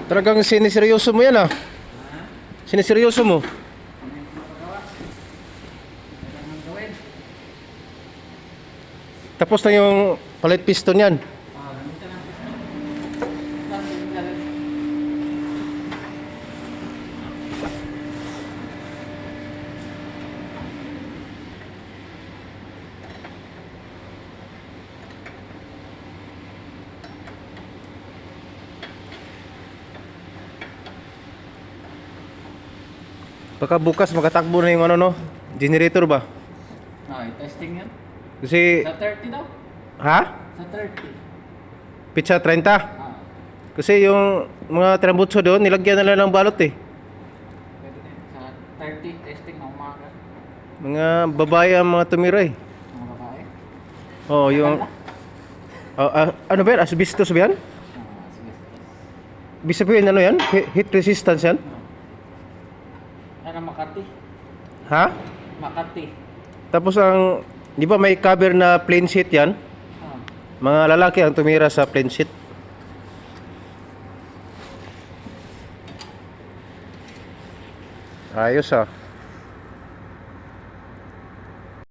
Talagang siniseryoso mo yan ah. Siniseryoso mo. Tapos na yung palit piston yan. Baka bukas makatakbo na yung ano no, generator ba? Okay, testing yan. Kasi, Sa 30 daw? ha? Sa 30. Pizza 30? Ah, Kasi yung mga trambutso doon, nilagyan na lang ng balot eh. pwede din. Sa 30, testing ng umaga. Mga babae ang mga tumira eh. Mga babae. Oh, yung... ano ba yan? Asbestos ba yan? Sige. Ibig sabihin ano yan? Heat resistance yan? Ano, Makati? Ha? Makati. Tapos ang... Di ba may cover na plain sheet yan? Ah, Mga lalaki ang tumira sa plain sheet. Ayos ah.